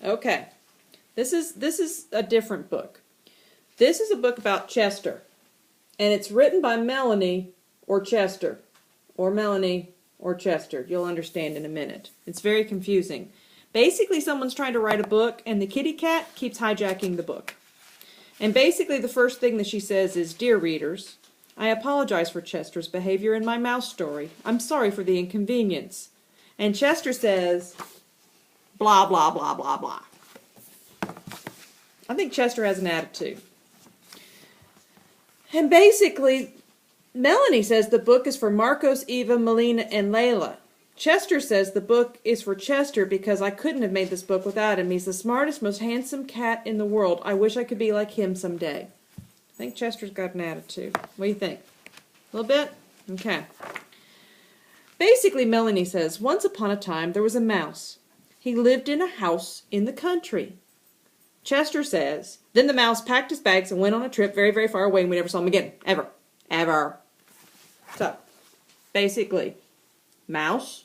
Okay. This is a different book. This is a book about Chester. And it's written by Melanie or Chester. Or Melanie or Chester. You'll understand in a minute. It's very confusing. Basically, someone's trying to write a book, and the kitty cat keeps hijacking the book. And basically, the first thing that she says is, "Dear readers, I apologize for Chester's behavior in my mouse story. I'm sorry for the inconvenience." And Chester says, blah, blah, blah, blah, blah. I think Chester has an attitude. And basically, Melanie says the book is for Marcos, Eva, Melina, and Layla. Chester says the book is for Chester because I couldn't have made this book without him. He's the smartest, most handsome cat in the world. I wish I could be like him someday. I think Chester's got an attitude. What do you think? A little bit? Okay. Basically, Melanie says, once upon a time there was a mouse. He lived in a house in the country. Chester says, then the mouse packed his bags and went on a trip very, very far away, and we never saw him again. Ever. Ever. So, basically, mouse,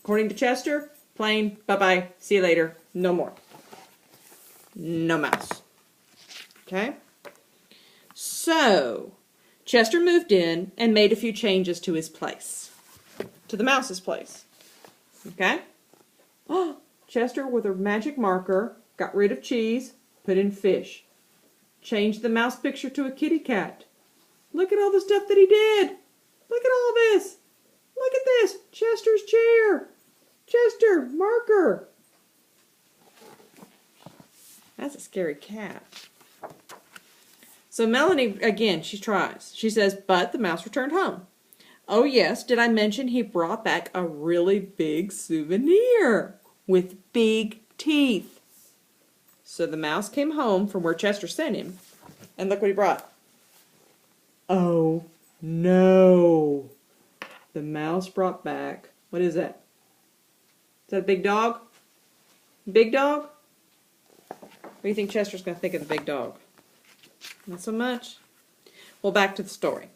according to Chester, plain, bye-bye, see you later, no more. No mouse. Okay? So, Chester moved in and made a few changes to his place. To the mouse's place. Okay? Oh, Chester, with a magic marker, got rid of cheese, put in fish. Changed the mouse picture to a kitty cat. Look at all the stuff that he did. Look at all this. Look at this. Chester's chair. Chester, marker. That's a scary cat. So Melanie, again, she tries. She says, but the mouse returned home. Oh yes, did I mention he brought back a really big souvenir with big teeth? So the mouse came home from where Chester sent him, and look what he brought. Oh no. The mouse brought back, what is that? Is that a big dog? Big dog? What do you think Chester's going to think of the big dog? Not so much. Well, back to the story.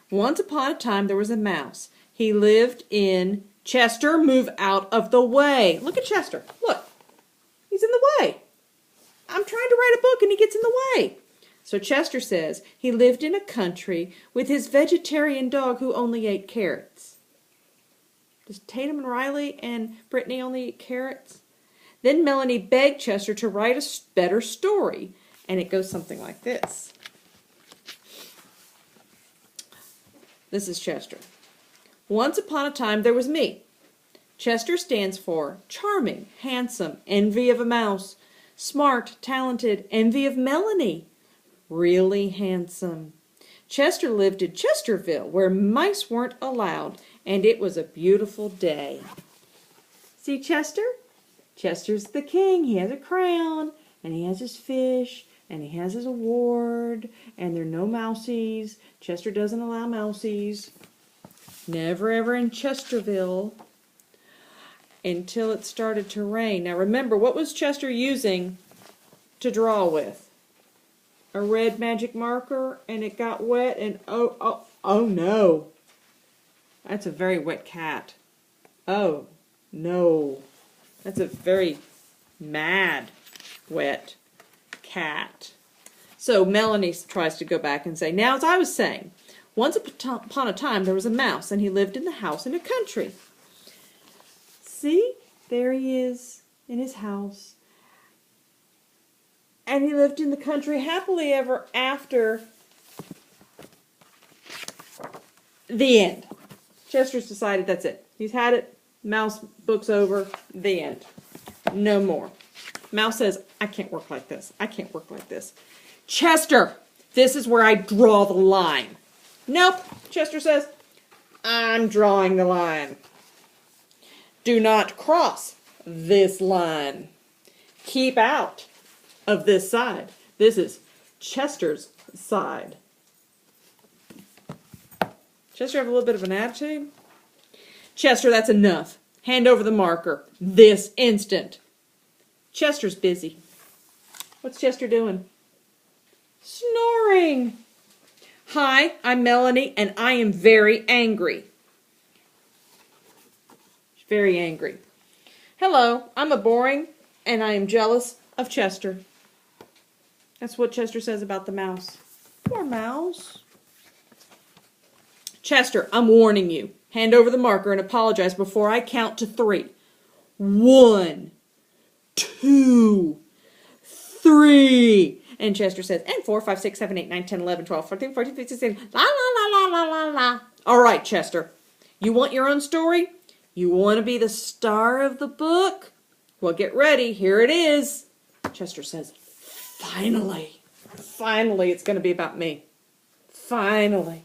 Once upon a time, there was a mouse. He lived in... Chester, move out of the way. Look at Chester. Look. He's in the way. I'm trying to write a book and he gets in the way. So Chester says he lived in a country with his vegetarian dog who only ate carrots. Does Tatum and Riley and Brittany only eat carrots? Then Melanie begged Chester to write a better story. And it goes something like this. This is Chester. Once upon a time there was me. Chester stands for charming, handsome, envy of a mouse, smart, talented, envy of Melanie, really handsome. Chester lived in Chesterville where mice weren't allowed, and it was a beautiful day. See Chester? Chester's the king. He has a crown, and he has his fish, and he has his award, and there are no mousies. Chester doesn't allow mousies. Never ever in Chesterville until it started to rain. Now remember, what was Chester using to draw with? A red magic marker, and it got wet, and oh no. That's a very wet cat. Oh no. That's a very mad, wet cat. So Melanie tries to go back and say, now as I was saying, once upon a time there was a mouse, and he lived in the house in a country. See? There he is in his house. And he lived in the country happily ever after. The end. Chester's decided that's it. He's had it. Mouse, book's over. The end. No more. Mouse says, I can't work like this. I can't work like this. Chester, this is where I draw the line. Nope, Chester says, I'm drawing the line. Do not cross this line. Keep out of this side. This is Chester's side. Chester have a little bit of an attitude? Chester, that's enough. Hand over the marker. This instant. Chester's busy. What's Chester doing? Snoring. Hi, I'm Melanie, and I am very angry. She's very angry. Hello, I'm a boring And I am jealous of Chester. That's what Chester says about the mouse. Poor mouse. Chester, I'm warning you. Hand over the marker and apologize before I count to 3. 1, 2, 3. And Chester says, and 4, 5, 6, 7, 8, 9, 10, 11, 12, 13, 14, 15, 16. La, la, la, la, la, la, la. All right, Chester. You want your own story? You want to be the star of the book? Well, get ready. Here it is. Chester says, finally. Finally, it's going to be about me. Finally.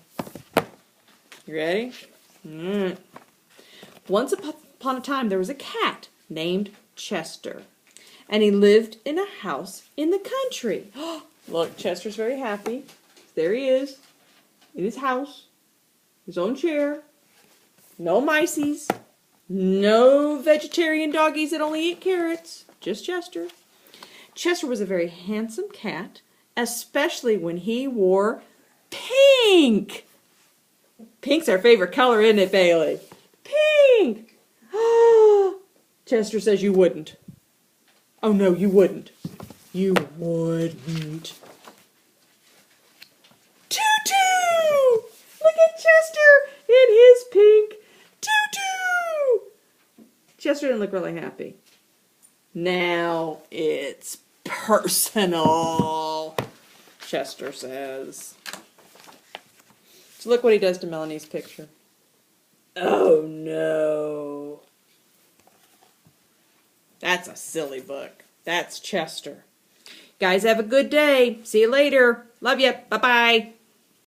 You ready? Once upon a time, there was a cat named Chester. And he lived in a house in the country. Look, Chester's very happy. There he is. In his house. His own chair. No miceys. No vegetarian doggies that only eat carrots. Just Chester. Chester was a very handsome cat, especially when he wore pink. Pink's our favorite color, isn't it, Bailey? Pink! Chester says you wouldn't. Oh, no, you wouldn't. You wouldn't. Tutu! Look at Chester in his pink tutu! Chester didn't look really happy. Now it's personal, Chester says. So look what he does to Melanie's picture. Oh, no. That's a silly book. That's Chester. Guys, have a good day. See you later. Love you. Bye-bye.